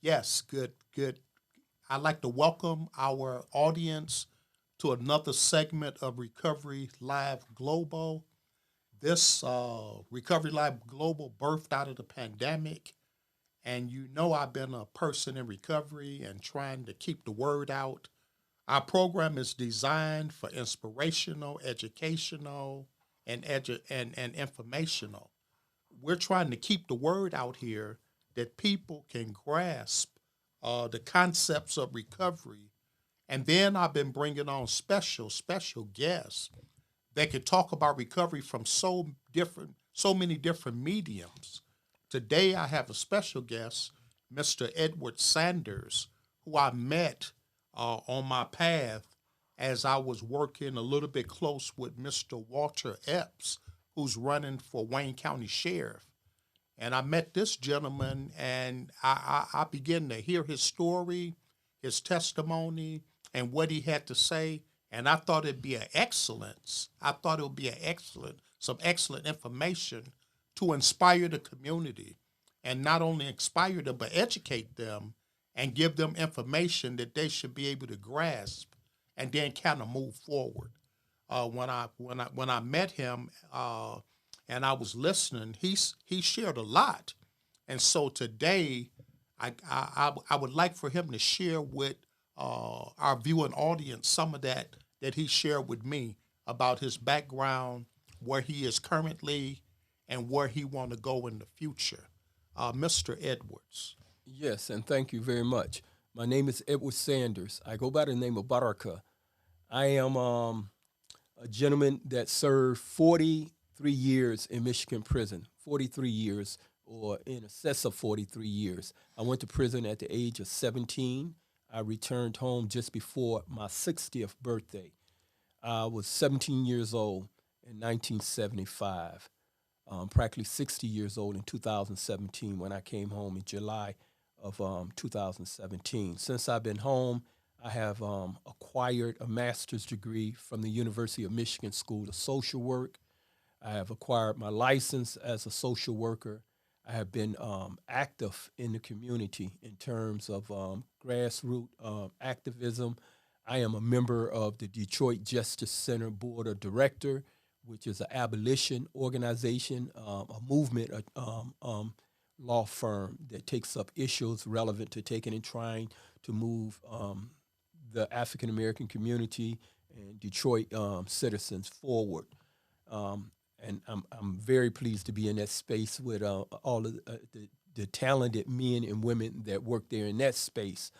Yes, good, good. I'd like to welcome our audience to another segment of Recovery Live Global. This Recovery Live Global birthed out of the pandemic, and you know I've been a person in recovery and trying to keep the word out. Our program is designed for inspirational, educational, and informational. We're trying to keep the word out here that people can grasp the concepts of recovery. And then I've been bringing on special guests that can talk about recovery from so many different mediums. Today I have a special guest, Mr. Edward Sanders, who I met on my path as I was working a little bit close with Mr. Walter Epps, who's running for Wayne County Sheriff. And I met this gentleman, and I began to hear his story, his testimony, and what he had to say. And I thought it'd be an excellence. I thought it would be some excellent information to inspire the community, and not only inspire them, but educate them and give them information that they should be able to grasp, and then kind of move forward. When I met him, and I was listening, he shared a lot, and so today I would like for him to share with our viewing audience some of that he shared with me about his background, where he is currently, and where he want to go in the future. Mr. Edwards. Yes, and thank you very much. My name is Edward Sanders. I go by the name of Barakah. I am a gentleman that served 43 years in Michigan prison, 43 years, or in excess of 43 years. I went to prison at the age of 17. I returned home just before my 60th birthday. I was 17 years old in 1975, practically 60 years old in 2017 when I came home in July of 2017. Since I've been home, I have acquired a master's degree from the University of Michigan School of Social Work. I have acquired my license as a social worker. I have been active in the community in terms of grassroots activism. I am a member of the Detroit Justice Center Board of Director, which is an abolition organization, a movement, law firm that takes up issues relevant to taking and trying to move the African American community and Detroit citizens forward. And I'm very pleased to be in that space with all of the talented men and women that work there in that space.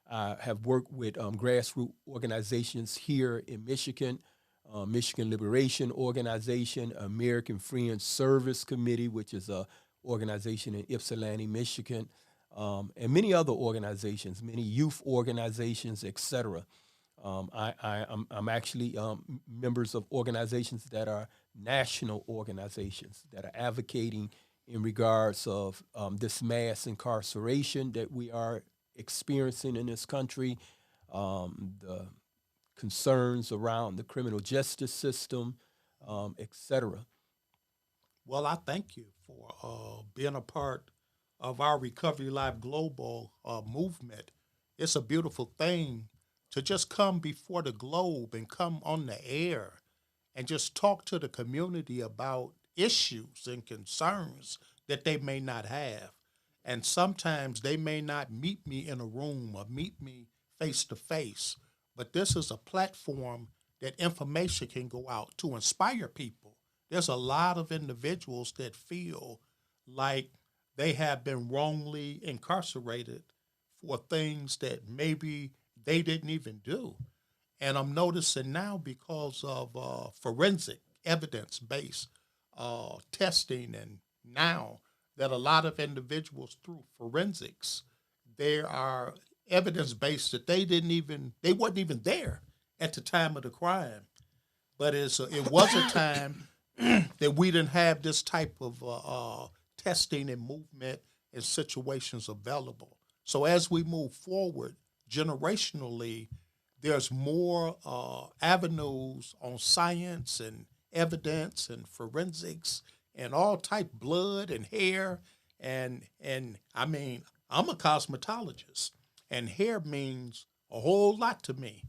I have worked with grassroots organizations here in Michigan, Michigan Liberation Organization, American Friends Service Committee, which is a organization in Ypsilanti, Michigan, and many other organizations, many youth organizations, etc. I'm actually members of organizations that are national organizations that are advocating in regards of this mass incarceration that we are experiencing in this country, the concerns around the criminal justice system, etc. Well, I thank you for being a part of our Recovery Live Global movement. It's a beautiful thing to just come before the globe and come on the air and just talk to the community about issues and concerns that they may not have. And sometimes they may not meet me in a room or meet me face to face, but this is a platform that information can go out to inspire people. There's a lot of individuals that feel like they have been wrongly incarcerated for things that maybe they didn't even do. And I'm noticing now, because of forensic evidence based testing, and now that a lot of individuals through forensics, there are evidence based that they wasn't even there at the time of the crime. But it was a time that we didn't have this type of testing and movement and situations available. So as we move forward generationally, there's more avenues on science and evidence and forensics and all type blood and hair, and I mean, I'm a cosmetologist, and hair means a whole lot to me.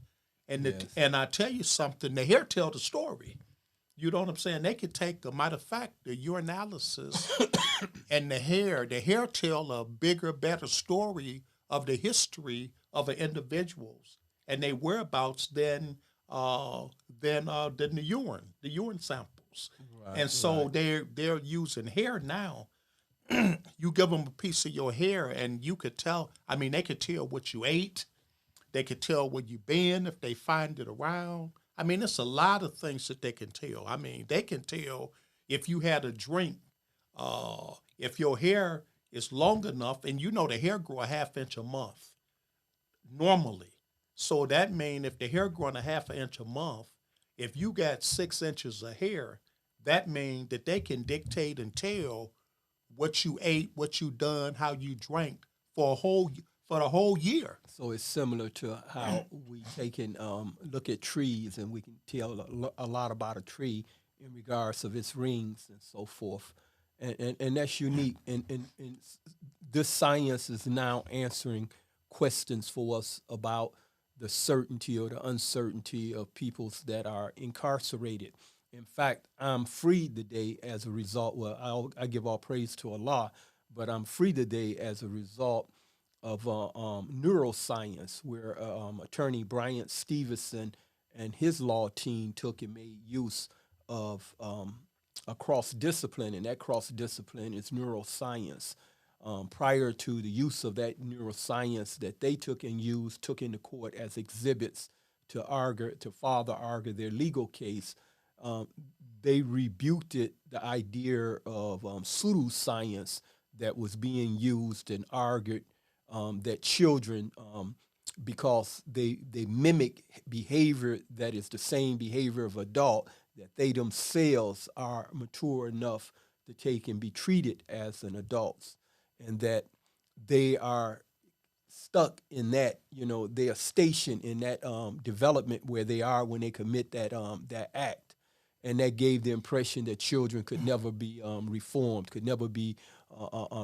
Yes. And I tell you something, the hair tell the story. You know what I'm saying? They could take, a matter of fact, the urinalysis and the hair tell a bigger, better story of the history of an individual's and their whereabouts than the urine samples. Right. And so Right. they're using hair now. You give them a piece of your hair, and you could tell. I mean, they could tell what you ate. They could tell where you been if they find it around. I mean, it's a lot of things that they can tell. I mean, they can tell if you had a drink, if your hair is long enough, and you know the hair grow a half inch a month normally. So that means if the hair growing a half an inch a month, if you got 6 inches of hair, that means that they can dictate and tell what you ate, what you done, how you drank for the whole year. So it's similar to how we take and look at trees, and we can tell a lot about a tree in regards of its rings and so forth, and that's unique. And this science is now answering questions for us about the certainty or the uncertainty of peoples that are incarcerated. In fact, I'm free today as a result. Well, I give all praise to Allah, but I'm free today as a result of neuroscience, where attorney Bryant Stevenson and his law team took and made use of a cross discipline, and that cross discipline is neuroscience. Prior to the use of that neuroscience that they took and used, took into court as exhibits to further argue their legal case, um, they rebuked the idea of pseudoscience that was being used and argued that children, because they mimic behavior that is the same behavior of adult, that they themselves are mature enough to take and be treated as an adults, and that they are stuck in that, they are stationed in that development where they are when they commit that act, and that gave the impression that children could never be reformed, could never be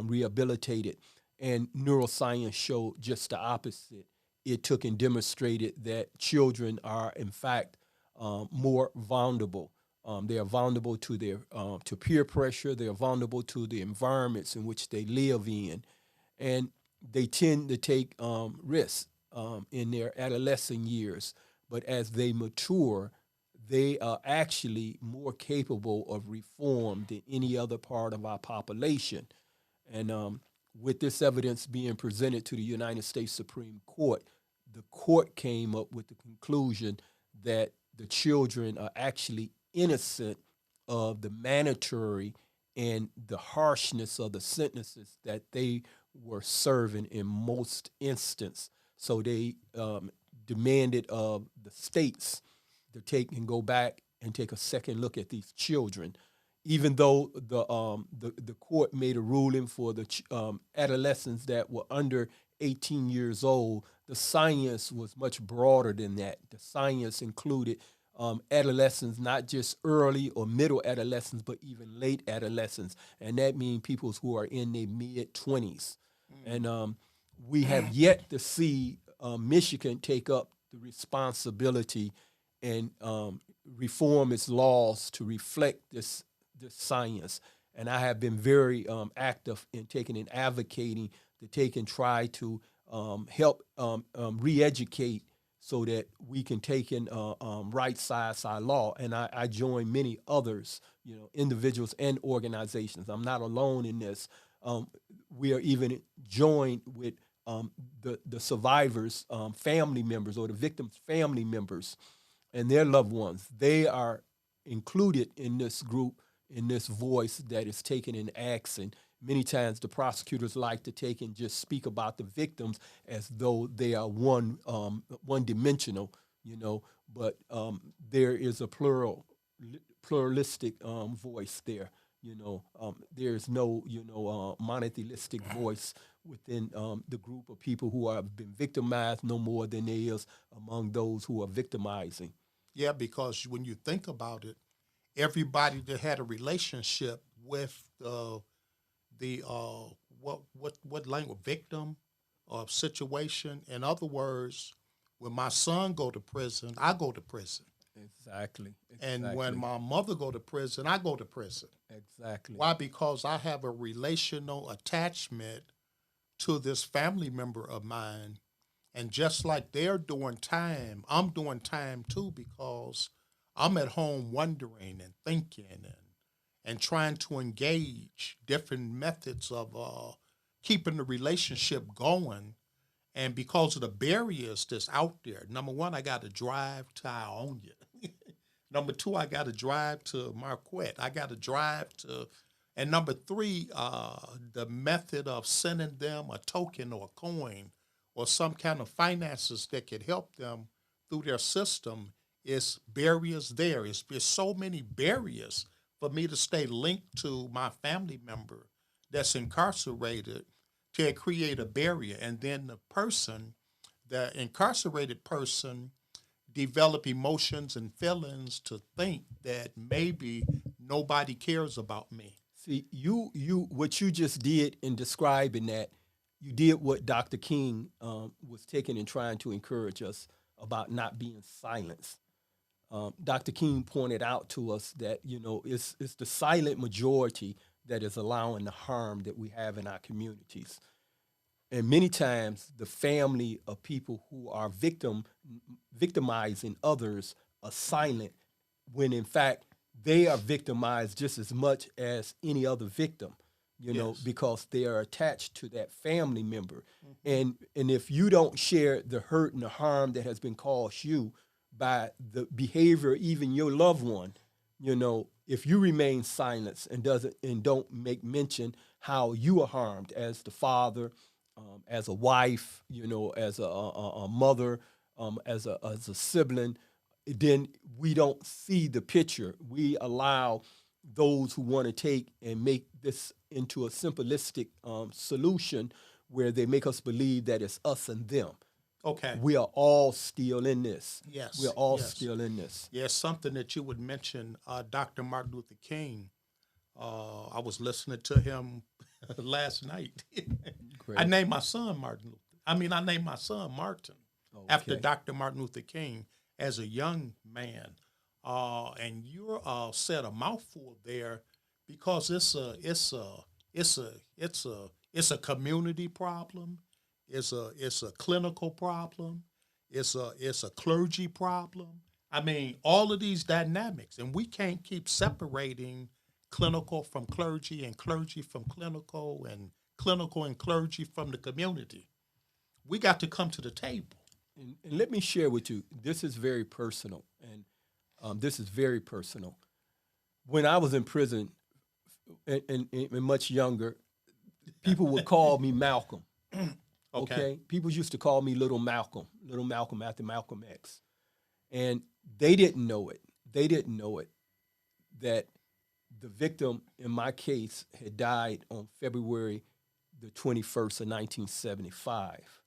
rehabilitated. And neuroscience showed just the opposite. It took and demonstrated that children are, in fact, more vulnerable. They are vulnerable to their to peer pressure. They are vulnerable to the environments in which they live in, and they tend to take risks in their adolescent years. But as they mature, they are actually more capable of reform than any other part of our population. And with this evidence being presented to the United States Supreme Court, the court came up with the conclusion that the children are actually innocent of the mandatory and the harshness of the sentences that they were serving in most instances. So they demanded of the states to take and go back and take a second look at these children, even though the court made a ruling for the adolescents that were under 18 years old. The science was much broader than that. The science included adolescents, not just early or middle adolescents, but even late adolescents, and that means people who are in their mid-20s. And we have yet to see Michigan take up the responsibility and reform its laws to reflect this science. And I have been very active in taking and advocating to take and try to help re-educate so that we can take in right-size our law. And I join many others, individuals and organizations. I'm not alone in this. We are even joined with the survivors' family members, or the victims' family members and their loved ones. They are included in this group, in this voice that is taken in action. Many times the prosecutors like to take and just speak about the victims as though they are one dimensional, but there is a pluralistic voice there. There's no monotheistic voice within the group of people who have been victimized, no more than there is among those who are victimizing. Yeah, because when you think about it, everybody that had a relationship with the what language? Victim of situation. In other words, when my son go to prison, I go to prison. Exactly. And when Exactly. my mother go to prison, I go to prison. Exactly. Why? Because I have a relational attachment to this family member of mine. And just like they're doing time, I'm doing time too because I'm at home wondering and thinking and trying to engage different methods of keeping the relationship going. And because of the barriers that's out there, number one, I got to drive to Ionia. Number two, I got to drive to Marquette. I got to drive to, and number three, the method of sending them a token or a coin or some kind of finances that could help them through their system is barriers there. It's so many barriers for me to stay linked to my family member that's incarcerated to create a barrier. And then the incarcerated person, develop emotions and feelings to think that maybe nobody cares about me. See, what you just did in describing that, you did what Dr. King was taking and trying to encourage us about not being silenced. Dr. King pointed out to us that it's the silent majority that is allowing the harm that we have in our communities. And many times, the family of people who are victimizing others are silent, when in fact they are victimized just as much as any other victim. Yes. Because they are attached to that family member, and if you don't share the hurt and the harm that has been caused you by the behavior, even your loved one, if you remain silent and don't make mention how you are harmed as the father, as a wife, as a mother, as a sibling, then we don't see the picture. We allow those who want to take and make this into a simplistic solution where they make us believe that it's us and them. Okay. We are all still in this. Yes. We're all Yes. still in this. Yes. Something that you would mention, Dr. Martin Luther King. I was listening to him last night. I Great. named my son Martin Luther. I named my son Martin after Okay. Dr. Martin Luther King as a young man. And you said a mouthful there because it's a community problem. It's a clinical problem. It's a clergy problem. All of these dynamics, and we can't keep separating clinical from clergy and clergy from clinical and clergy from the community. We got to come to the table. And let me share with you, this is very personal. And this is very personal. When I was in prison and much younger, people would call me Malcolm. Okay. People used to call me Little Malcolm after Malcolm X. And they didn't know it. They didn't know it that the victim in my case had died on February the 21st of 1975.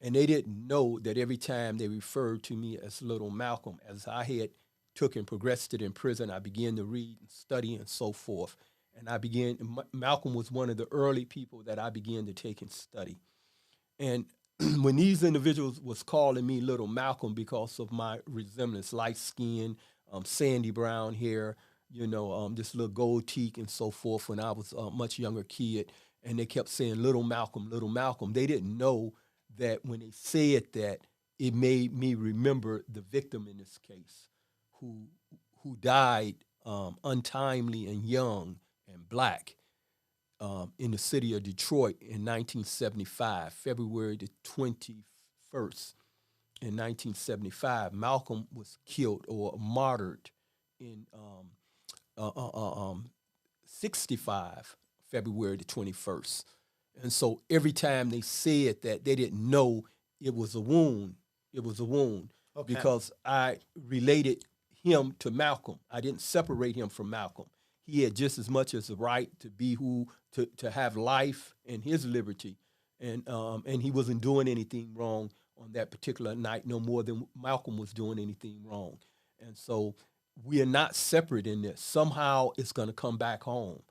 And they didn't know that every time they referred to me as Little Malcolm, as I had took and progressed it in prison, I began to read and study and so forth. And Malcolm was one of the early people that I began to take and study. And when these individuals was calling me Little Malcolm because of my resemblance, light skin, sandy brown hair, this little gold teeth and so forth when I was a much younger kid, and they kept saying Little Malcolm, they didn't know that when they said that, it made me remember the victim in this case who died untimely and young and black in the city of Detroit in 1975, February the 21st. In 1975, Malcolm was killed or martyred in 65, February the 21st. And so every time they said that, they didn't know it was a wound. It was a wound because I related him to Malcolm. I didn't separate him from Malcolm. He had just as much as the right to be to have life and his liberty, and he wasn't doing anything wrong on that particular night, no more than Malcolm was doing anything wrong. And so we are not separate in this. Somehow it's going to come back home.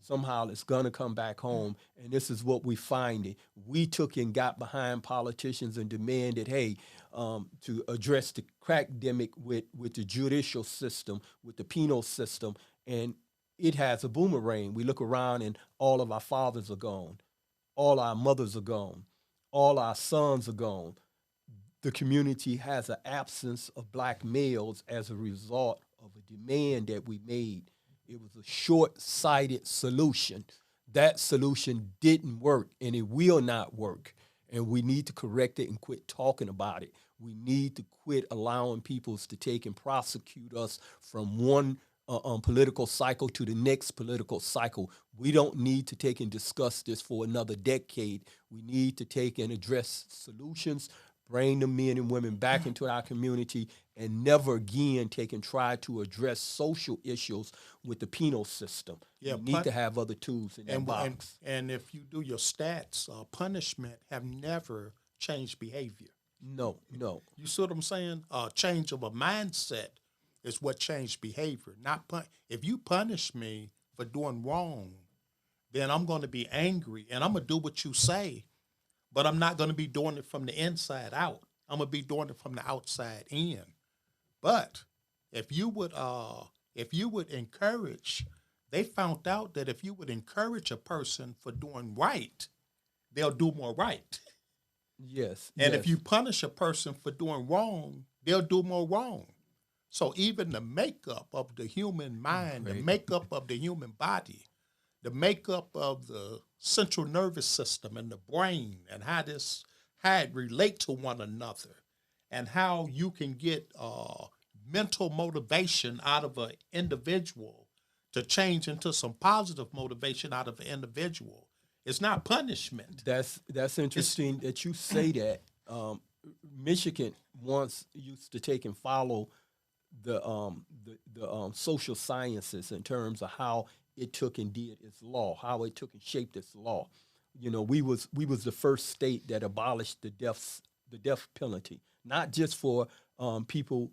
somehow it's going to come back home. And this is what we finding. We took and got behind politicians and demanded, hey, to address the crackdemic with the judicial system, with the penal system. And it has a boomerang. We look around and all of our fathers are gone. All our mothers are gone. All our sons are gone. The community has an absence of black males as a result of a demand that we made. It was a short-sighted solution. That solution didn't work, and it will not work. And we need to correct it and quit talking about it. We need to quit allowing people to take and prosecute us from one political cycle to the next political cycle. We don't need to take and discuss this for another decade. We need to take and address solutions, bring the men and women back into our community, and never again take and try to address social issues with the penal system. Yeah, we need to have other tools in that box. And if you do your stats, punishment have never changed behavior. No. You see what I'm saying? Change of a mindset is what changed behavior. Not if you punish me for doing wrong, then I'm going to be angry and I'm going to do what you say, but I'm not going to be doing it from the inside out. I'm going to be doing it from the outside in. But if you would encourage, they found out that if you would encourage a person for doing right, they'll do more right. Yes. And if you punish a person for doing wrong, they'll do more wrong. So even the makeup of the human mind, the makeup of the human body, the makeup of the central nervous system and the brain, and how it relate to one another, and how you can get mental motivation out of an individual to change into some positive motivation out of an individual. It's not punishment. That's interesting that you say that. Michigan once used to take and follow the social sciences in terms of how it took and did its law, how it took and shaped its law. You know, we was the first state that abolished the death penalty, not just for people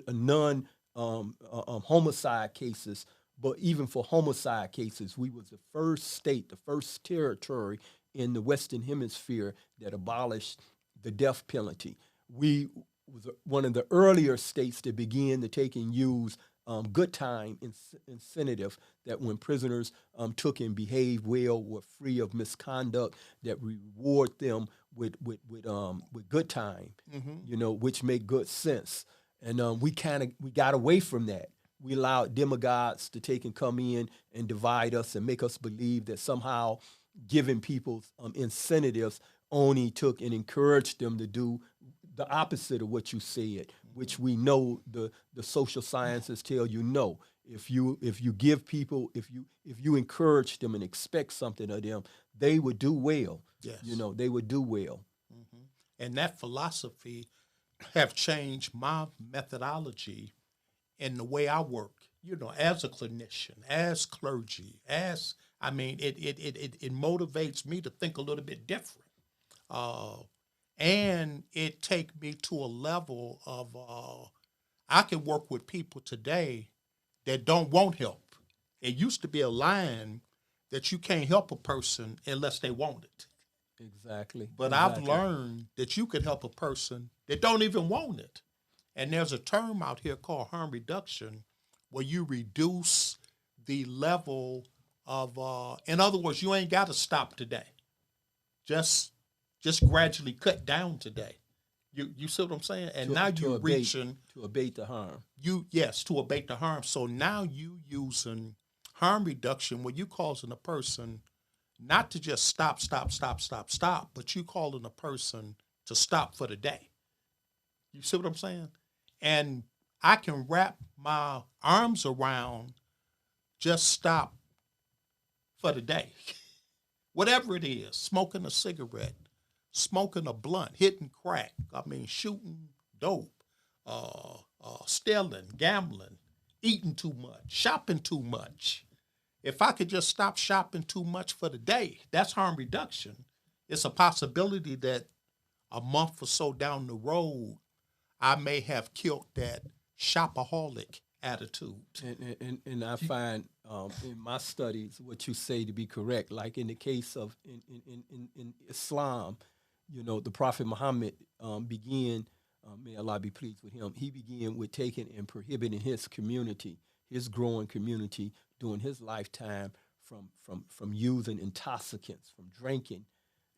non homicide cases, but even for homicide cases. We was the first state, the first territory in the Western Hemisphere that abolished the death penalty. We was one of the earlier states that began to take and use good time incentive, that when prisoners took and behaved well, were free of misconduct, that we reward them with good time, you know, which make good sense. And we got away from that. We allowed demagogues to take and come in and divide us and make us believe that somehow giving people incentives only took and encouraged them to do the opposite of what you said, which we know the social sciences tell you no. If you give people, if you encourage them and expect something of them, they would do well. Yes. You know, they would do well. Mm-hmm. And that philosophy have changed my methodology in the way I work, you know, as a clinician, as clergy, it motivates me to think a little bit different. And it take me to a level of, I can work with people today that don't want help. It used to be a line that you can't help a person unless they want it. Exactly. But I've learned that you can help a person that don't even want it. And there's a term out here called harm reduction, where you reduce the level of, in other words, you ain't got to stop today. Just gradually cut down today. You see what I'm saying? And now you're reaching to abate the harm. To abate the harm. So now you using harm reduction where you causing a person not to just stop, but you calling a person to stop for the day. You see what I'm saying? And I can wrap my arms around just stop for the day. Whatever it is, smoking a cigarette, smoking a blunt, hitting crack, shooting dope, stealing, gambling, eating too much, shopping too much. If I could just stop shopping too much for the day, that's harm reduction. It's a possibility that a month or so down the road, I may have killed that shopaholic attitude. And I find in my studies what you say to be correct. Like in the case of in Islam, the Prophet Muhammad began, may Allah be pleased with him, he began with taking and prohibiting his community, his growing community during his lifetime from using intoxicants, from drinking.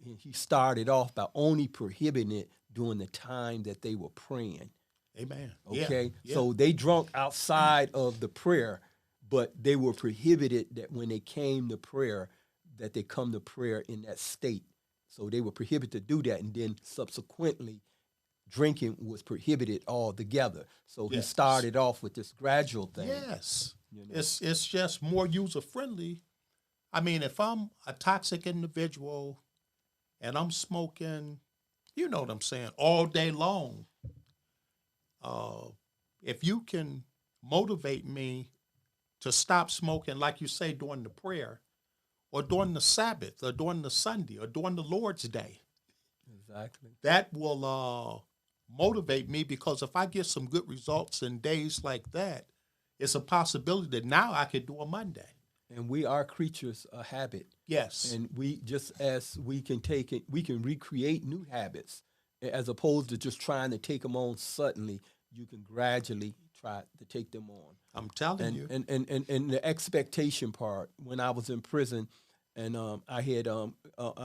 And he started off by only prohibiting it during the time that they were praying. Amen. Okay, Yeah. so they drunk outside of the prayer, but they were prohibited that when they came to prayer, that they come to prayer in that state. So they were prohibited to do that, and then subsequently, drinking was prohibited altogether. So he Yes. started off with this gradual thing. Yes. It's just more user friendly. I mean, if I'm a toxic individual and I'm smoking, you know what I'm saying, all day long, if you can motivate me to stop smoking, like you say, during the prayer or during the Sabbath or during the Sunday or during the Lord's Day, Exactly. that will motivate me, because if I get some good results in days like that, it's a possibility that now I could do a Monday. And we are creatures of habit. Yes. And we, just as we can take it, we can recreate new habits as opposed to just trying to take them on suddenly. You can gradually try to take them on. I'm telling you. And the expectation part, when I was in prison and I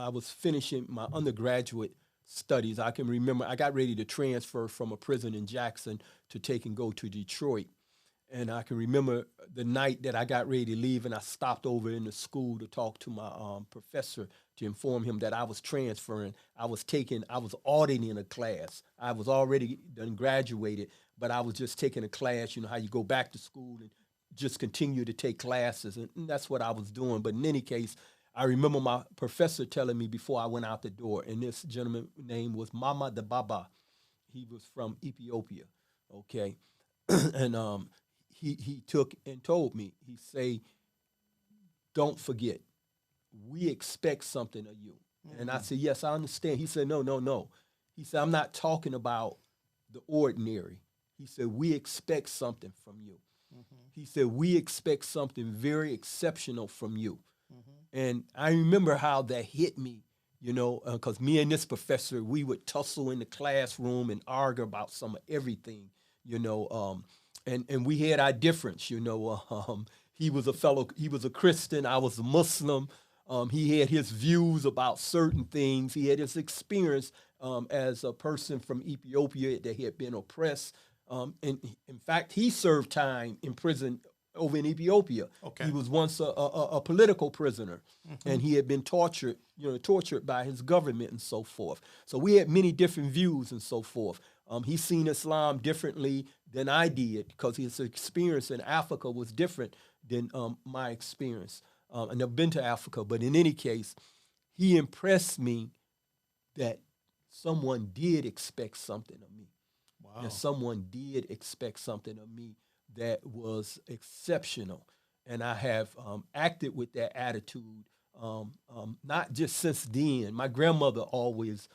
was finishing my undergraduate studies, I can remember I got ready to transfer from a prison in Jackson to take and go to Detroit. And I can remember the night that I got ready to leave, and I stopped over in the school to talk to my professor to inform him that I was transferring. I was auditing a class. I was already done graduated, but I was just taking a class. You know how you go back to school and just continue to take classes, and that's what I was doing. But in any case, I remember my professor telling me before I went out the door, and this gentleman's name was Mama the Baba. He was from Ethiopia, okay? And he took and told me, he say, don't forget, we expect something of you. Mm-hmm. And I said, yes, I understand. He said, no. He said, I'm not talking about the ordinary. He said, we expect something from you. Mm-hmm. He said, we expect something very exceptional from you. Mm-hmm. And I remember how that hit me, because me and this professor, we would tussle in the classroom and argue about some of everything, and we had our difference, he was a Christian, I was a Muslim. He had his views about certain things. He had his experience as a person from Ethiopia that had been oppressed. And in fact, he served time in prison over in Ethiopia. Okay. He was once a political prisoner, mm-hmm. and he had been tortured by his government and so forth. So we had many different views and so forth. He seen Islam differently than I did because his experience in Africa was different than my experience. I've never been to Africa, but in any case, he impressed me that someone did expect something of me. Wow. That someone did expect something of me that was exceptional. And I have acted with that attitude, not just since then. My grandmother always,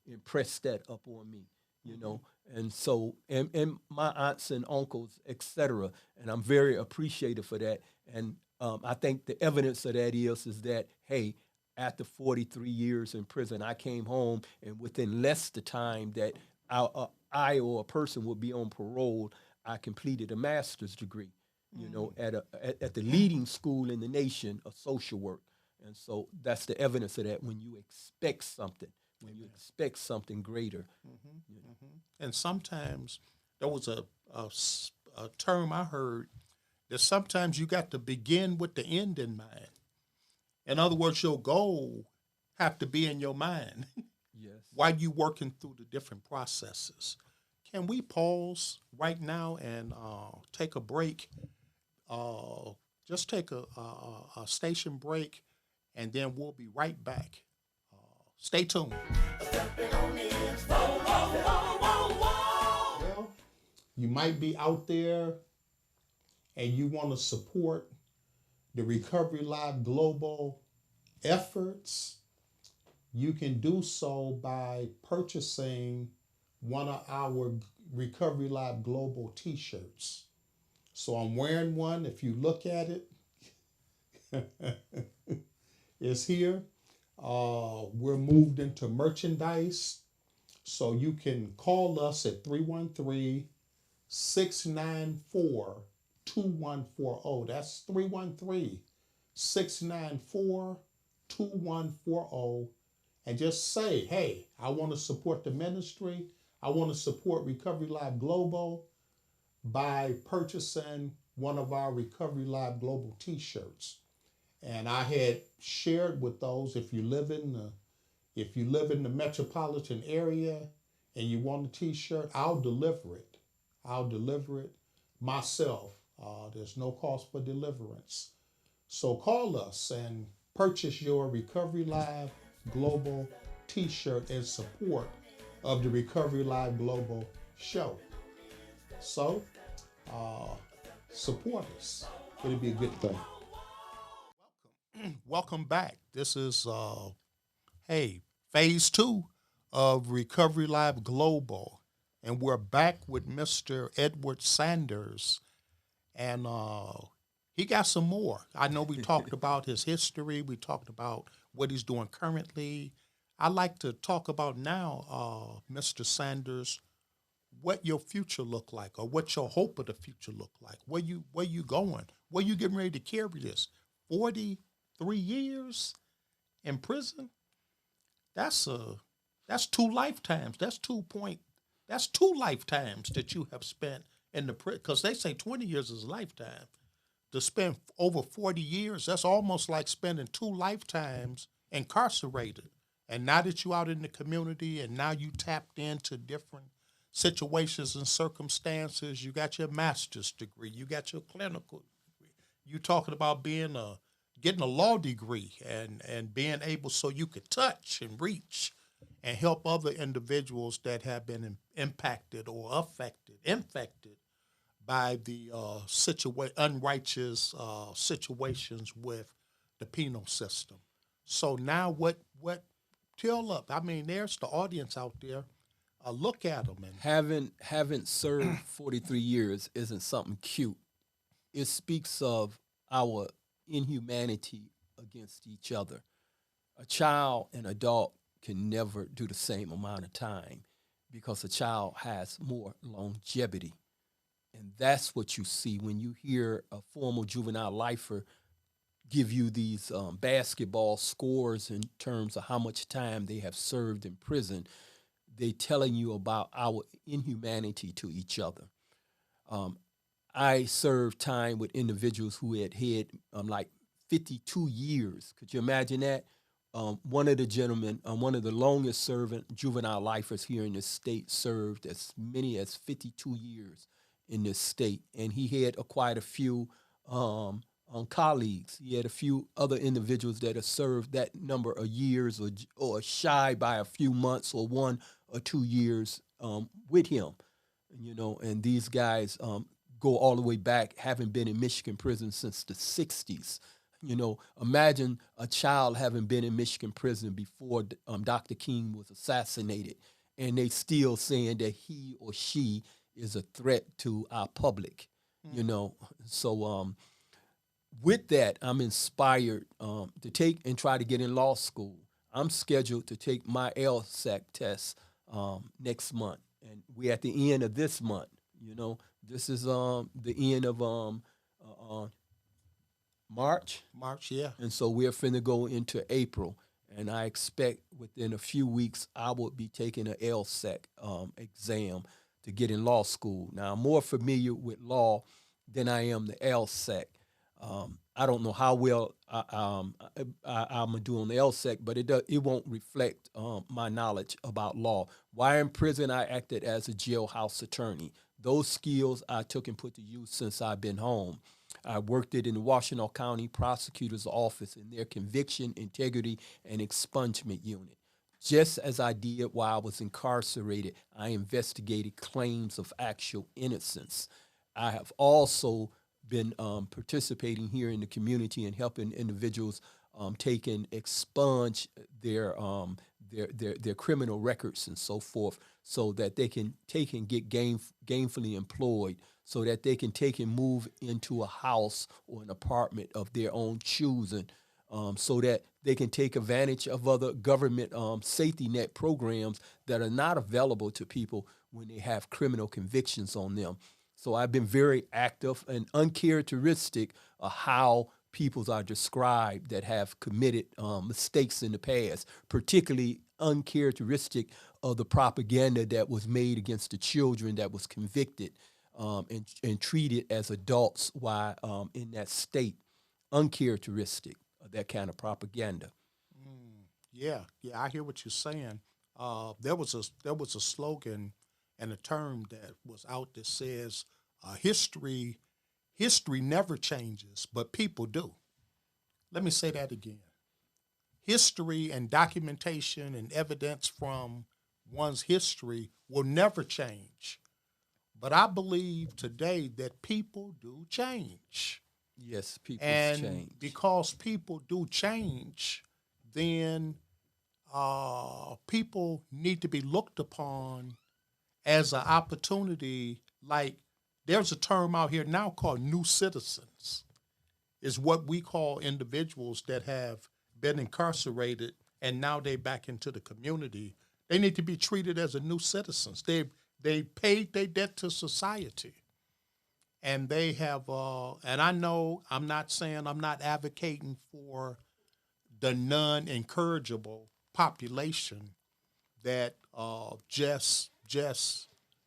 impressed that upon me, and so, and my aunts and uncles, etc. And I'm very appreciative for that. And I think the evidence of that is that, hey, after 43 years in prison, I came home, and within less the time that I or a person would be on parole, I completed a master's degree, at the leading school in the nation of social work. And so that's the evidence of that, when you expect something, when you expect something greater. Mm-hmm. Mm-hmm. And sometimes there was a term I heard that sometimes you got to begin with the end in mind. In other words, your goal have to be in your mind. Yes. While you working through the different processes. Can we pause right now and take a break? Just take a station break, and then we'll be right back. Stay tuned. Well, you might be out there and you want to support the Recovery Live Global efforts. You can do so by purchasing one of our Recovery Live Global t-shirts. So I'm wearing one. If you look at it, it's here. We're moved into merchandise. So you can call us at 313-694-2140. That's 313-694-2140. And just say, hey, I want to support the ministry. I want to support Recovery Live Global by purchasing one of our Recovery Live Global t-shirts. And I had shared with those, if you live in the metropolitan area and you want a t-shirt, I'll deliver it. I'll deliver it myself. There's no cost for deliverance. So call us and purchase your Recovery Live Global t-shirt in support of the Recovery Live Global show. So uh, support us. It'll be a good thing. Welcome back. This is hey, phase two of Recovery Live Global. And we're back with Mr. Edward Sanders. And he got some more. I know we talked about his history, we talked about what he's doing currently. I'd like to talk about now, Mr. Sanders, what your future look like, or what your hope of the future look like. Where you going? Where you getting ready to carry this? 43 years in prison? That's that's two lifetimes. That's two lifetimes that you have spent in the prison. Because they say 20 years is a lifetime. To spend over 40 years, that's almost like spending two lifetimes incarcerated. And now that you out in the community and now you tapped into different situations and circumstances, you got your master's degree, you got your clinical degree. You talking about getting a law degree and being able so you could touch and reach and help other individuals that have been impacted or infected by the unrighteous situations with the penal system. So now what tell up? I mean, there's the audience out there. Look at them and Having served 43 years isn't something cute. It speaks of our inhumanity against each other. A child and adult can never do the same amount of time because a child has more longevity. And that's what you see when you hear a former juvenile lifer give you these basketball scores in terms of how much time they have served in prison. They telling you about our inhumanity to each other. Um, I served time with individuals who had like 52 years. Could you imagine that? One of the gentlemen, one of the longest serving juvenile lifers here in this state, served as many as 52 years in this state, and he had quite a few colleagues. He had a few other individuals that have served that number of years, or shy by a few months or 1 or 2 years with him. And these guys go all the way back, having been in Michigan prison since the 60s. Imagine a child having been in Michigan prison before Dr. King was assassinated, and they still saying that he or she is a threat to our public. So with that, I'm inspired to take and try to get in law school. I'm scheduled to take my LSAC test next month, and we're at the end of this month. This is the end of March, March, yeah. and so we're finna go into April, and I expect within a few weeks I will be taking an LSAC exam to get in law school. Now I'm more familiar with law than I am the LSAC. I don't know how well I'm gonna do on the LSEC, but it won't reflect my knowledge about law. While in prison, I acted as a jailhouse attorney. Those skills I took and put to use since I've been home. I worked it in the Washtenaw County Prosecutor's Office in their conviction, integrity, and expungement unit. Just as I did while I was incarcerated, I investigated claims of actual innocence. I have also been participating here in the community and helping individuals take and expunge their criminal records and so forth, so that they can take and get gainfully employed, so that they can take and move into a house or an apartment of their own choosing, so that they can take advantage of other government safety net programs that are not available to people when they have criminal convictions on them. So I've been very active and uncharacteristic of how peoples are described that have committed mistakes in the past, particularly uncharacteristic of the propaganda that was made against the children that was convicted and treated as adults while in that state, uncharacteristic of that kind of propaganda. Yeah, yeah, I hear what you're saying. There was a slogan and a term that was out that says history never changes, but people do. Let me say that again. History and documentation and evidence from one's history will never change. But I believe today that people do change. Yes, people's And change. because people do change, then people need to be looked upon as an opportunity. Like, there's a term out here now called new citizens, is what we call individuals that have been incarcerated and now they back into the community. They need to be treated as a new citizens. They paid their debt to society, and they have. And I know I'm not saying, I'm not advocating for the non-encourageable population that just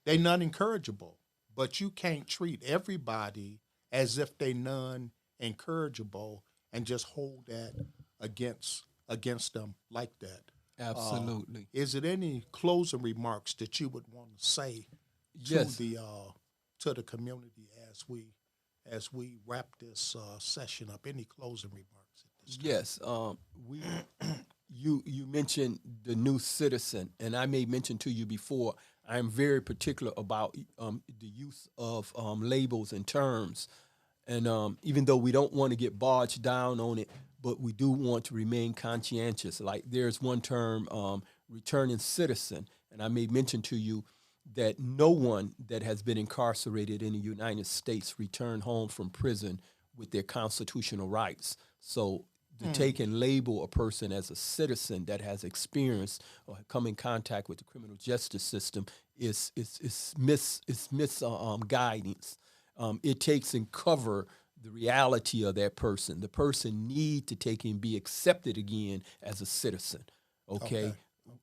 they non-encourageable, but you can't treat everybody as if they non-encourageable and just hold that against them like that. Absolutely. Is it any closing remarks that you would want to say to Yes. the community as we wrap this session up? Any closing remarks at this time? Yes. We you mentioned the new citizen, and I may mention to you before. I am very particular about the use of labels and terms, and even though we don't want to get bogged down on it, but we do want to remain conscientious. Like, there's one term, returning citizen, and I may mention to you that no one that has been incarcerated in the United States returned home from prison with their constitutional rights. So to take and label a person as a citizen that has experienced or come in contact with the criminal justice system is guidance. It takes and cover the reality of that person. The person need to take and be accepted again as a citizen. Okay.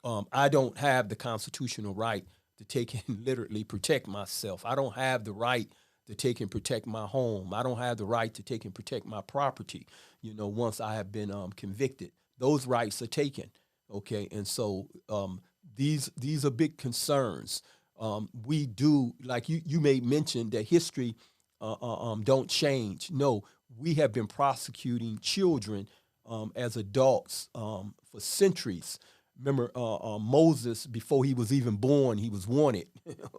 Okay. I don't have the constitutional right to take and literally protect myself. I don't have the right to take and protect my home. I don't have the right to take and protect my property. Once I have been convicted, those rights are taken. Okay, and so these are big concerns. We do, like you may mention that history don't change. No, we have been prosecuting children as adults for centuries. Remember, Moses, before he was even born, he was wanted.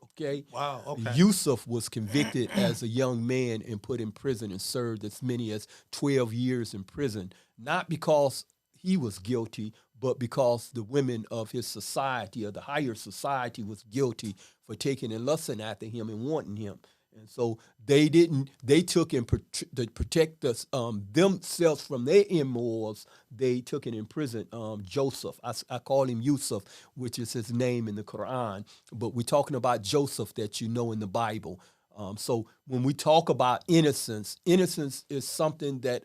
Okay? Wow. Okay. Yusuf was convicted as a young man and put in prison and served as many as 12 years in prison, not because he was guilty, but because the women of his society, or the higher society, was guilty for taking and lusting after him and wanting him. And so they took and to protect us, themselves from their immorals, they took and imprisoned Joseph. I call him Yusuf, which is his name in the Quran. But we're talking about Joseph that you know in the Bible. So when we talk about innocence is something that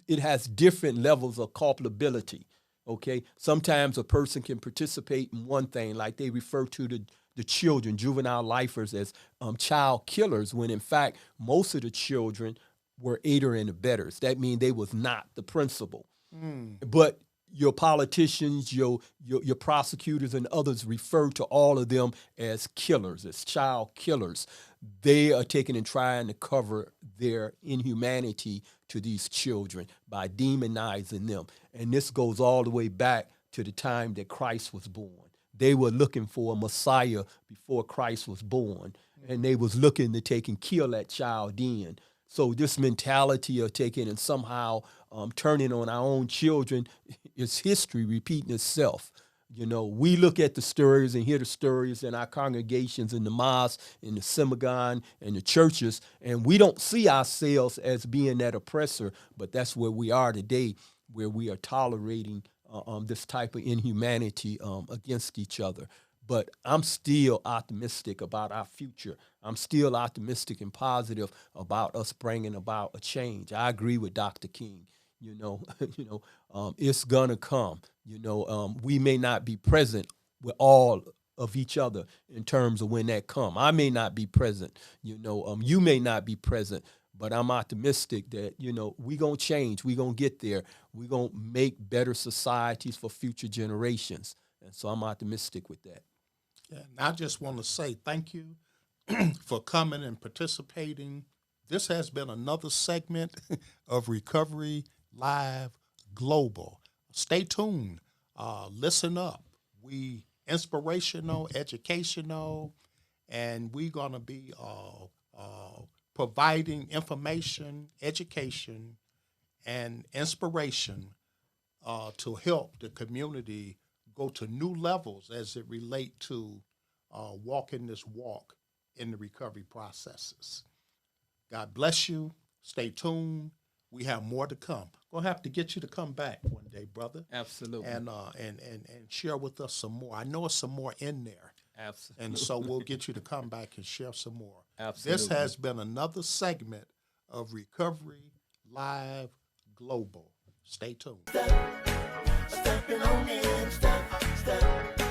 it has different levels of culpability. Okay, sometimes a person can participate in one thing, like they refer to the children, juvenile lifers, as child killers, when in fact most of the children were aider and abettors. That means they was not the principal. But your politicians, your prosecutors, and others refer to all of them as killers, as child killers. They are taking and trying to cover their inhumanity to these children by demonizing them. And this goes all the way back to the time that Christ was born. They were looking for a Messiah before Christ was born. and they was looking to take and kill that child then. So this mentality of taking and somehow turning on our own children is history repeating itself. You know, we look at the stories and hear the stories in our congregations, in the mosque, in the synagogue, and the churches, and we don't see ourselves as being that oppressor, but that's where we are today, where we are tolerating this type of inhumanity against each other. But I'm still optimistic about our future. I'm still optimistic and positive about us bringing about a change. I agree with Dr. King. You know, it's gonna come. We may not be present with all of each other in terms of when that come. I may not be present. You may not be present. But I'm optimistic that, we going to change. We going to get there. We going to make better societies for future generations. And so I'm optimistic with that. Yeah, and I just want to say thank you for coming and participating. This has been another segment of Recovery Live Global. Stay tuned. Listen up. We inspirational, educational, and we're going to be providing information, education, and inspiration to help the community go to new levels as it relate to walking this walk in the recovery processes. God bless you. Stay tuned. We have more to come. Gonna have to get you to come back one day, brother. Absolutely. And share with us some more. I know there's some more in there. Absolutely. And so we'll get you to come back and share some more. Absolutely. This has been another segment of Recovery Live Global. Stay tuned. Stepping on in, step.